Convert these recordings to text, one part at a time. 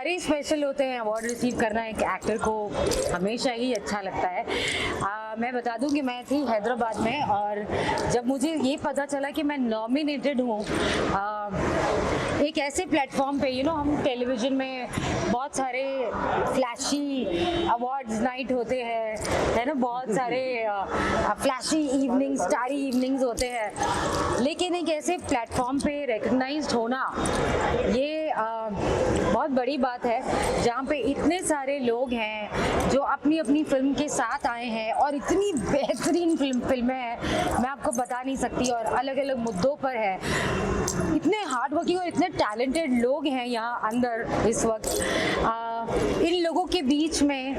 Very special होते हैं। Award receive करना एक एक्टर को हमेशा ही अच्छा लगता है। मैं बता दूं कि मैं थी हैदराबाद में और जब मुझे ये पता चला कि मैं नॉमिनेटेड हूँ एक ऐसे प्लेटफॉर्म पे, हम टेलीविज़न में बहुत सारे फ्लैशी अवार्ड्स नाइट होते हैं, है ना, बहुत सारे फ्लैशी इवनिंग्स, स्टारी इवनिंग्स होते हैं, लेकिन एक ऐसे प्लेटफॉर्म पे रिकग्नाइज्ड होना ये बहुत बड़ी बात है, जहाँ पे इतने सारे लोग हैं जो अपनी अपनी फिल्म के साथ आए हैं और इतनी बेहतरीन फिल्में हैं, मैं आपको बता नहीं सकती, और अलग अलग मुद्दों पर है। इतने हार्ड वर्किंग और इतने टैलेंटेड लोग हैं यहाँ अंदर इस वक्त। इन लोगों के बीच में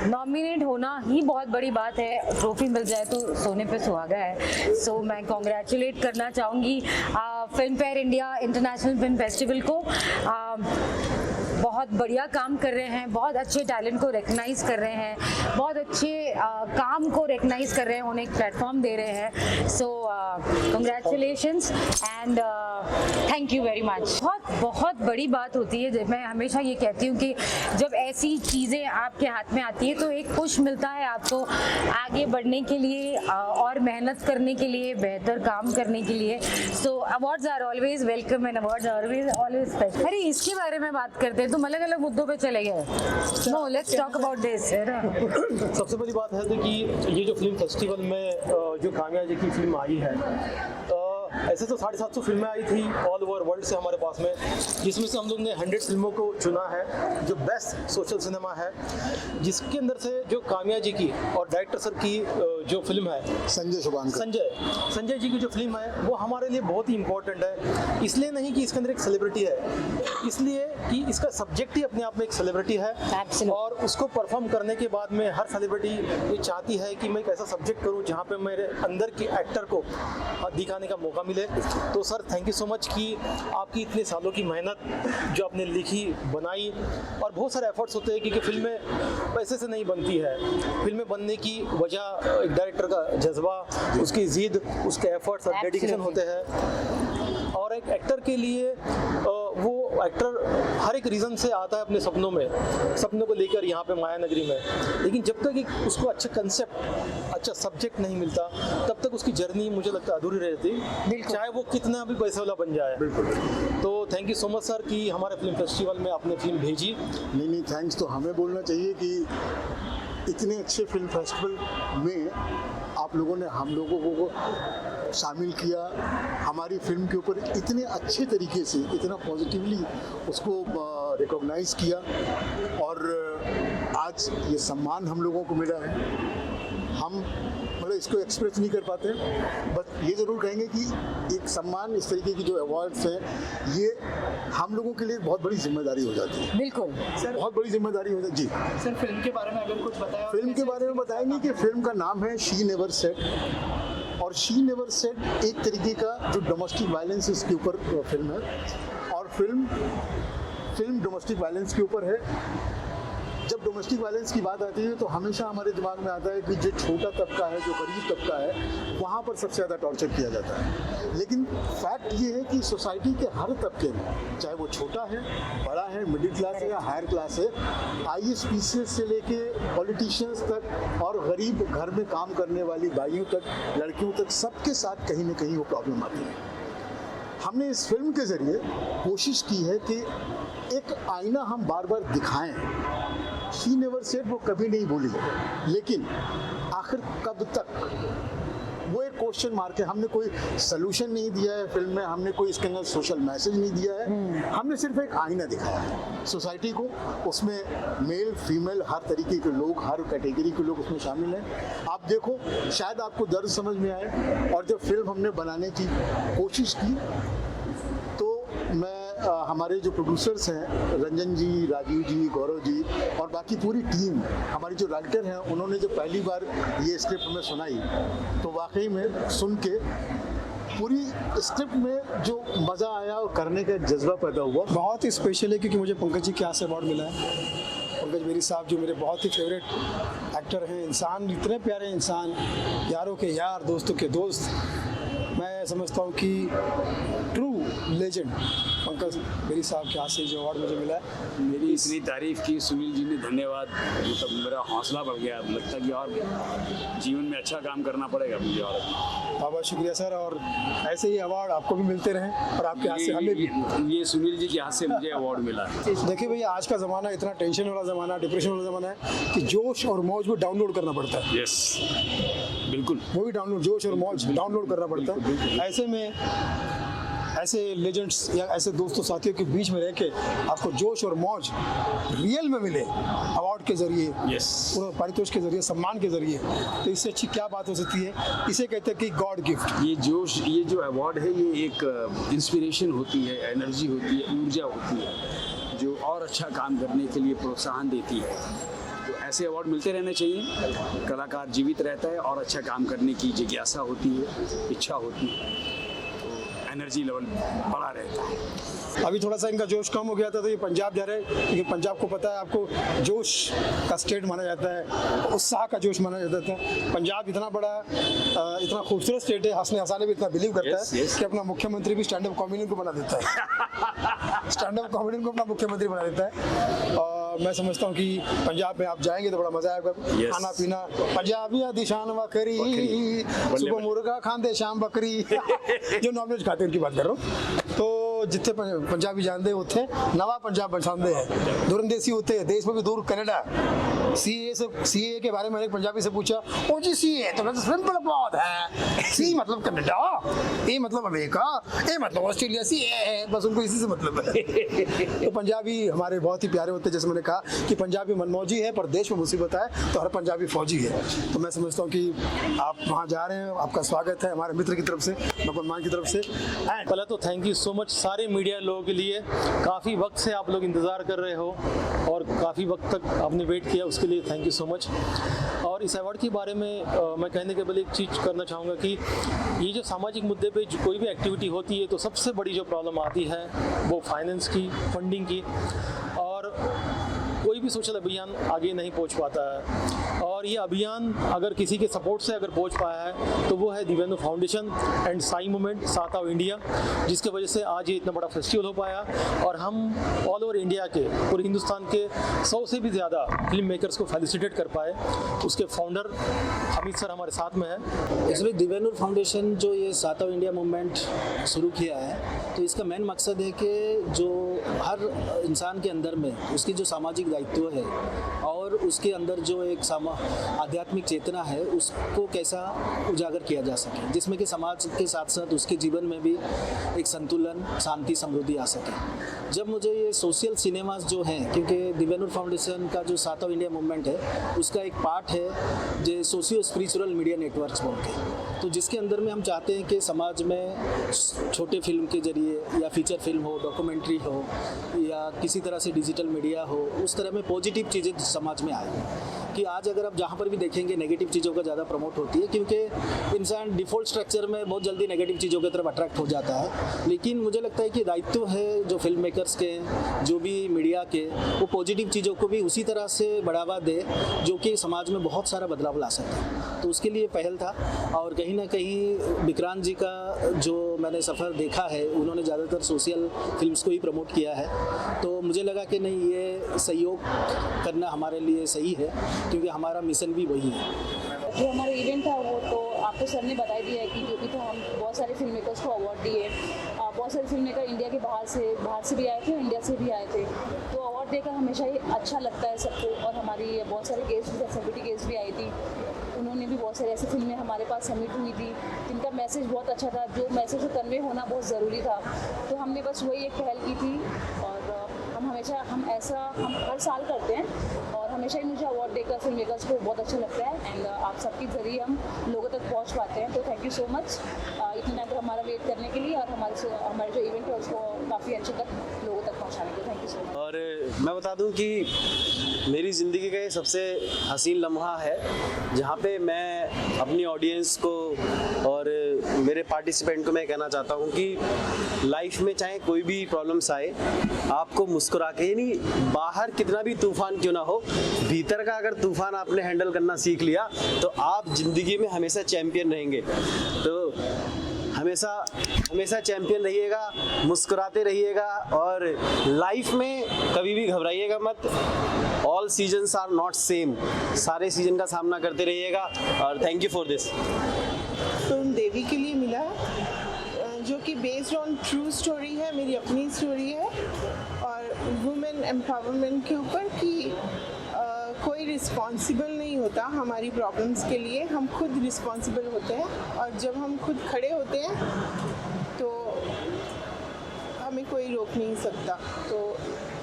नॉमिनेट होना ही बहुत बड़ी बात है। ट्रॉफी मिल जाए तो सोने पे सुहागा है। सो मैं कॉन्ग्रेचुलेट करना चाहूँगी film fair India international film festival को। बहुत बढ़िया काम कर रहे हैं, बहुत अच्छे टैलेंट को रिकग्नाइज कर रहे हैं, बहुत अच्छे काम को रिकग्नाइज कर रहे हैं, उन्हें एक प्लेटफॉर्म दे रहे हैं। सो congratulations and thank you very much. बहुत बड़ी बात होती है। मैं हमेशा ये कहती हूँ कि जब ऐसी चीज़ें आपके हाथ में आती है तो एक पुश मिलता है आपको आगे बढ़ने के लिए और मेहनत करने के लिए, बेहतर काम करने के लिए। So awards are always welcome and awards are always special. अरे इसके बारे में बात करते हैं, तुम अलग अलग मुद्दों पे चले गए। No, let's talk about this. सबसे पहली बात है तो कि ये जो फिल्म फेस्टिवल में जो काम्या जी की फिल्म आई है, ऐसे तो 750 फिल्में आई थी ऑल ओवर वर्ल्ड से हमारे पास में, जिसमें से हम लोग ने 100 फिल्मों को चुना है जो बेस्ट सोशल सिनेमा है, जिसके अंदर से जो काम्या जी की और डायरेक्टर सर की जो फिल्म है संजय जी की जो फिल्म है वो हमारे लिए बहुत ही इम्पोर्टेंट है। इसलिए नहीं कि इसके अंदर एक सेलिब्रिटी है, इसलिए कि इसका सब्जेक्ट ही अपने आप में एक सेलिब्रिटी है। और उसको परफॉर्म करने के बाद में हर सेलिब्रिटी ये चाहती है कि मैं एक ऐसा सब्जेक्ट करूँ जहाँ पे मेरे अंदर के एक्टर को दिखाने का मौका मिले। तो sir thank you so much कि आपकी इतने सालों की मेहनत जो आपने लिखी, बनाई, और बहुत सारे एफर्ट्स होते हैं क्योंकि फिल्में पैसे से नहीं बनती है। फिल्में बनने की वजह एक डायरेक्टर का जज्बा, उसकी जिद, उसके एफर्ट्स और डेडिकेशन होते हैं। और एक एक्टर के लिए वो एक्टर हर एक रीज़न से आता है अपने सपनों को लेकर यहाँ पे माया नगरी में, लेकिन जब तक उसको अच्छा कंसेप्ट, अच्छा सब्जेक्ट नहीं मिलता तब तक उसकी जर्नी मुझे लगता है अधूरी रहती, चाहे वो कितना भी पैसे वाला बन जाए। तो thank you so much sir कि हमारे फिल्म फेस्टिवल में आपने फिल्म भेजी। नहीं, थैंक्स तो हमें बोलना चाहिए कि इतने अच्छे फिल्म फेस्टिवल में आप लोगों ने हम लोगों को शामिल किया, हमारी फिल्म के ऊपर इतने अच्छे तरीके से, इतना पॉजिटिवली उसको रिकॉग्नाइज किया, और आज ये सम्मान हम लोगों को मिला है। हम मतलब इसको एक्सप्रेस नहीं कर पाते, बस ये ज़रूर कहेंगे कि एक सम्मान, इस तरीके की जो अवार्ड्स हैं, ये हम लोगों के लिए बहुत बड़ी जिम्मेदारी हो जाती है। बिल्कुल सर, बहुत बड़ी जिम्मेदारी हो जाती है। जी सर, फिल्म के बारे में अगर कुछ बताया। फिल्म के बारे में बताएंगे कि फिल्म का नाम है शी नेवर सेड, और शी नेवर सेड एक तरीके का जो डोमेस्टिक वायलेंस इसके ऊपर फिल्म है, और फिल्म डोमेस्टिक वायलेंस के ऊपर है। जब डोमेस्टिक वायलेंस की बात आती है तो हमेशा हमारे दिमाग में आता है कि जो छोटा तबका है, जो गरीब तबका है, वहाँ पर सबसे ज़्यादा टॉर्चर किया जाता है। लेकिन फैक्ट ये है कि सोसाइटी के हर तबके में, चाहे वो छोटा है, बड़ा है, मिडिल क्लास है या हायर क्लास है, IAS PCS से लेके पॉलिटिशियंस तक और गरीब घर में काम करने वाली भाइयों तक, लड़कियों तक, सबके साथ कहीं ना कहीं वो प्रॉब्लम आती है। हमने इस फिल्म के ज़रिए कोशिश की है कि एक आईना हम बार बार दिखाएं। शी नेवर सेड वो कभी नहीं बोली, लेकिन आखिर कब तक, वो एक क्वेश्चन मार्क है। हमने कोई सलूशन नहीं दिया है फिल्म में, हमने कोई इसके अंदर सोशल मैसेज नहीं दिया है, हमने सिर्फ एक आईना दिखाया है सोसाइटी को। उसमें मेल फीमेल हर तरीके के लोग, हर कैटेगरी के लोग उसमें शामिल हैं। आप देखो, शायद आपको दर्द समझ में आए, और जब फिल्म हमने बनाने की कोशिश की तो मैं हमारे जो प्रोड्यूसर्स हैं, रंजन जी, राजीव जी, गौरव जी और बाकी पूरी टीम, हमारी जो राइटर हैं, उन्होंने जब पहली बार ये स्क्रिप्ट में सुनाई तो वाकई में सुन के पूरी स्क्रिप्ट में जो मज़ा आया और करने का जज्बा पैदा हुआ। बहुत ही स्पेशल है क्योंकि मुझे पंकज जी के यहाँ से अवार्ड मिला है। पंकज मेरी साहब जो मेरे बहुत ही फेवरेट एक्टर हैं, इंसान, इतने प्यारे इंसान, यारों के यार, दोस्तों के दोस्त, मैं समझता हूँ कि ट्रू लेजेंड पंकज बेरी साहब के हाथ से जो अवार्ड मुझे मिला है, मेरी इतनी तारीफ की सुनील जी ने, धन्यवाद। मतलब मेरा हौसला बढ़ गया, लगता है कि और जीवन में अच्छा काम करना पड़ेगा मुझे। और बहुत बहुत शुक्रिया सर, और ऐसे ही अवार्ड आपको भी मिलते रहें और आपके हाथ से हमें भी। ये सुनील जी के हाथ से मुझे अवार्ड मिला। देखिए भैया, आज का ज़माना इतना टेंशन वाला ज़माना, डिप्रेशन वाला ज़माना है कि जोश और मौज को डाउनलोड करना पड़ता है। यस, बिल्कुल। वो भी डाउनलोड, जोश और मौज डाउनलोड करना पड़ता है। ऐसे में ऐसे लेजेंड्स या ऐसे दोस्तों साथियों के बीच में रह के आपको जोश और मौज रियल में मिले अवार्ड के जरिए, यस, पारितोष के जरिए, सम्मान के जरिए, तो इससे अच्छी क्या बात हो सकती है। इसे कहते हैं कि गॉड गिफ्ट। ये जोश, ये जो अवार्ड है, ये एक इंस्पिरेशन होती है, एनर्जी होती है, ऊर्जा होती है, जो और अच्छा काम करने के लिए प्रोत्साहन देती है। तो ऐसे अवार्ड मिलते रहने चाहिए। कलाकार जीवित रहता है और अच्छा काम करने की जिज्ञासा होती है, इच्छा होती है, एनर्जी लेवल बढ़ा रहता है। अभी थोड़ा सा इनका जोश कम हो गया था, तो ये पंजाब जा रहे हैं, क्योंकि पंजाब को पता है आपको जोश का स्टेट माना जाता है, उत्साह का जोश माना जाता था। पंजाब इतना बड़ा इतना खूबसूरत स्टेट है, हंसने हंसाने में इतना बिलीव करता Yes, है yes. कि अपना मुख्यमंत्री भी स्टैंड अप कॉमेडियन को बना देता है। स्टैंड अप कॉमेडियन को अपना मुख्यमंत्री बना देता है। और मैं समझता हूँ कि पंजाब में आप जाएंगे तो बड़ा मजा आएगा। Yes. खाना पीना पंजाबिया दी शान वकरी, सुबह मुर्गा खाते शाम बकरी। जो नॉनवेज खाते हैं उनकी बात कर रहा हूँ। तो जिथे पंजाबी जानते उत्थे नवा पंजाब बसाते हैं, दूरंदेसी होते हैं, देश में भी दूर कनाडा। सीए के बारे में एक पंजाबी से पूछा, ओ जी सीए तो सिंपल बात है, सी मतलब कनाडा, ए मतलब अमेरिका, ए मतलब ऑस्ट्रेलिया, सी है, बस उनको इसी से मतलब है। तो पंजाबी हमारे बहुत ही प्यारे होते हैं। जैसे मैंने कहा कि पंजाबी मनमौजी है, पर देश में मुसीबत है तो हर पंजाबी फौजी है। तो मैं समझता हूँ कि आप वहाँ जा रहे हैं, आपका स्वागत है हमारे मित्र की तरफ से, नकुल मान की तरफ से। पहले तो थैंक यू सो मच सारे मीडिया लोगों के लिए। काफ़ी वक्त से आप लोग इंतज़ार कर रहे हो और काफ़ी वक्त तक आपने वेट किया, उसके लिए थैंक यू सो मच। और इस अवार्ड के बारे में मैं कहने के पहले एक चीज़ करना चाहूँगा कि ये जो सामाजिक मुद्दे पे जो कोई भी एक्टिविटी होती है, तो सबसे बड़ी जो प्रॉब्लम आती है वो फाइनेंस की, फंडिंग की, और कोई भी सोशल अभियान आगे नहीं पहुंच पाता है। और ये अभियान अगर किसी के सपोर्ट से अगर पहुंच पाया है तो वो है दिव्यांग फाउंडेशन एंड साई मूवमेंट, साथ ऑफ इंडिया, जिसके वजह से आज ये इतना बड़ा फेस्टिवल हो पाया। और हम ऑल ओवर इंडिया के, पूरे हिंदुस्तान के 100 से भी ज़्यादा फिल्म मेकर्स को फेलिसिटेट कर पाए। उसके फाउंडर अमित सर हमारे साथ में है। एक्चुअली दिव्यांग फाउंडेशन जो ये साथ ऑफ इंडिया मूवमेंट शुरू किया है, तो इसका मेन मकसद है कि जो हर इंसान के अंदर में उसकी जो सामाजिक दायित्व है और उसके अंदर जो एक आध्यात्मिक चेतना है, उसको कैसा उजागर किया जा सके, जिसमें कि समाज के साथ साथ उसके जीवन में भी एक संतुलन, शांति, समृद्धि आ सके। जब मुझे ये सोशल सिनेमास जो हैं, क्योंकि दिव्यांग फाउंडेशन का जो साथ ऑफ इंडिया मूवमेंट है उसका एक पार्ट है जो सोशियो स्पिरिचुअल मीडिया नेटवर्क्स बोल के, तो जिसके अंदर में हम चाहते हैं कि समाज में छोटे फिल्म के जरिए या फीचर फिल्म हो, डॉक्यूमेंट्री हो या किसी तरह से डिजिटल मीडिया हो, उस तरह में पॉजिटिव चीज़ें समाज में आए। कि आज अगर आप जहाँ पर भी देखेंगे नेगेटिव चीज़ों का ज़्यादा प्रमोट होती है, क्योंकि इंसान डिफ़ॉल्ट स्ट्रक्चर में बहुत जल्दी नेगेटिव चीज़ों की तरफ अट्रैक्ट हो जाता है। लेकिन मुझे लगता है कि दायित्व है जो फिल्म मेकर्स के, जो भी मीडिया के, वो पॉजिटिव चीज़ों को भी उसी तरह से बढ़ावा दे जो कि समाज में बहुत सारा बदलाव ला सकता है। तो उसके लिए पहल था। और कहीं ना कहीं विक्रांत जी का जो मैंने सफ़र देखा है, उन्होंने ज़्यादातर सोशल फिल्म्स को ही प्रमोट किया है, तो मुझे लगा कि नहीं, ये सहयोग करना हमारे लिए सही है, क्योंकि हमारा मिशन भी वही है। जो हमारा इवेंट था वो तो आपको सर ने बता दिया है कि जो भी था, हम बहुत सारे फिल्म मेकर्स को अवार्ड दिए। बहुत सारे फिल्म मेकर इंडिया के बाहर से भी आए थे, इंडिया से भी आए थे। तो अवार्ड देकर हमेशा ही अच्छा लगता है सबको। और हमारी बहुत सारे गेस्ट भी, सेलिब्रिटी गेस्ट भी आई थी, उन्होंने भी बहुत सारी ऐसी फिल्में हमारे पास सबमिट हुई थी जिनका मैसेज बहुत अच्छा था, जो मैसेज कन्वे होना बहुत ज़रूरी था। तो हमने बस वही एक पहल की थी। और हम हर साल करते हैं और हमेशा ही मुझे अवार्ड देकर फिल्म मेकर्स को बहुत अच्छा लगता है। एंड आप सबके ज़रिए हम लोगों तक पहुंच पाते हैं। तो थैंक यू सो मच इतना टाइम हमारा वेट करने के लिए और हमारे जो इवेंट है उसको काफ़ी अच्छे तक लोगों तक पहुँचाने के लिए। Thank you so much. और मैं बता दूं कि मेरी ज़िंदगी का ये सबसे हसीन लम्हा है जहाँ पे मैं अपनी ऑडियंस को और मेरे पार्टिसिपेंट को मैं कहना चाहता हूँ कि लाइफ में चाहे कोई भी प्रॉब्लम्स आए, आपको मुस्कुरा के, यानी बाहर कितना भी तूफान क्यों ना हो, भीतर का अगर तूफान आपने हैंडल करना सीख लिया तो आप ज़िंदगी में हमेशा चैम्पियन रहेंगे। तो हमेशा हमेशा चैंपियन रहिएगा, मुस्कुराते रहिएगा और लाइफ में कभी भी घबराइएगा मत। All seasons are not same, सारे सीजन का सामना करते रहिएगा और thank you for this. Film Devi के लिए मिला जो कि बेस्ड ऑन ट्रू स्टोरी है, मेरी अपनी स्टोरी है और वुमेन एम्पावरमेंट के ऊपर कि कोई रिस्पॉन्सिबल नहीं होता हमारी प्रॉब्लम्स के लिए, हम खुद रिस्पॉन्सिबल होते हैं और जब हम खुद खड़े होते हैं तो हमें कोई रोक नहीं सकता। तो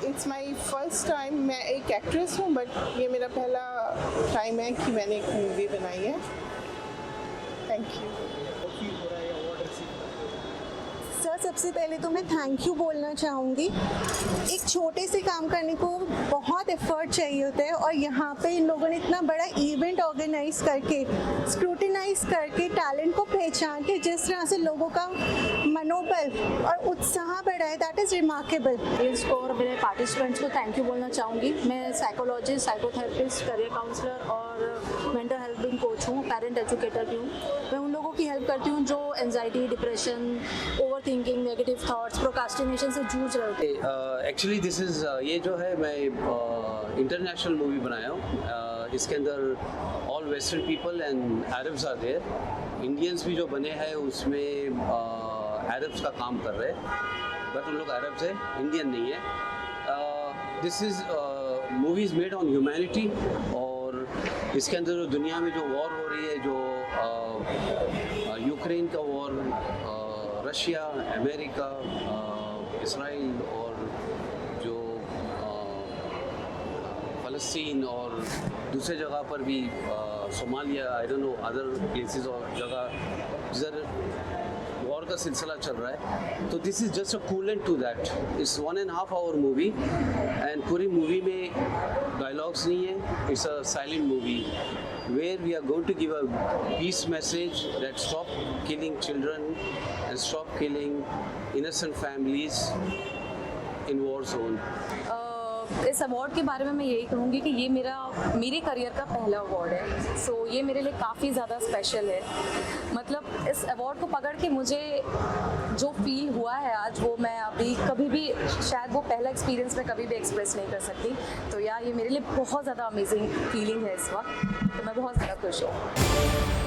इट्स माई फर्स्ट टाइम, मैं एक एक्ट्रेस हूँ बट ये मेरा पहला टाइम है कि मैंने एक मूवी बनाई है। Thank you sir. सबसे पहले तो मैं थैंक यू बोलना चाहूँगी। एक छोटे से काम करने को बहुत एफर्ट चाहिए होता है और यहाँ पे इन लोगों ने इतना बड़ा इवेंट ऑर्गेनाइज करके, स्क्रूटिनाइज करके, टैलेंट को पहचान के जिस तरह से लोगों का मनोबल और उत्साह बढ़ा है, दैट इज़ रिमार्केबल। इसको और मेरे पार्टिसिपेंट्स को थैंक यू बोलना चाहूँगी। मैं साइकोलॉजिस्ट, साइकोथेरेपिस्ट, करियर काउंसलर और मेंटल हेल्थ भी कोच हूँ, पेरेंट एजुकेटर भी हूँ। मैं उन लोगों की हेल्प करती हूँ जो anxiety, depression, over thinking, negative thoughts, procrastination से जूझ रहे होते हैं। एक्चुअली दिस इज़ ये जो है मैं इंटरनेशनल मूवी बनाया हूँ। इसके अंदर all western people and Arabs are there. Indians भी जो बने हैं उसमें अरब्स का काम कर रहे हैं बट उन लोग अरब्स है, इंडियन नहीं है। This is movie is made on humanity और इसके अंदर जो दुनिया में जो वॉर हो रही है, जो यूक्रेन का वॉर, रशिया, अमेरिका, इसराइल और जो फ़लस्तीन और दूसरे जगह पर भी Somalia, I don't know other places और जगह जिधर वॉर का सिलसिला चल रहा है। तो this is just a coolant to that. It's 1.5 hour movie and पूरी मूवी में डायलॉग्स नहीं है। It's a silent movie where we are going to give a peace message that stop killing children and stop killing innocent families in war zone. इस award के बारे में मैं यही कहूँगी कि ये मेरे करियर का पहला अवार्ड है। सो ये मेरे लिए काफ़ी ज़्यादा स्पेशल है। मतलब इस अवार्ड को पकड़ के मुझे जो फील हुआ है आज, वो मैं अभी कभी भी शायद वो पहला एक्सपीरियंस मैं कभी भी एक्सप्रेस नहीं कर सकती। तो यार ये मेरे लिए बहुत ज़्यादा अमेजिंग फीलिंग है इस वक्त। तो मैं बहुत ज़्यादा खुश हूँ।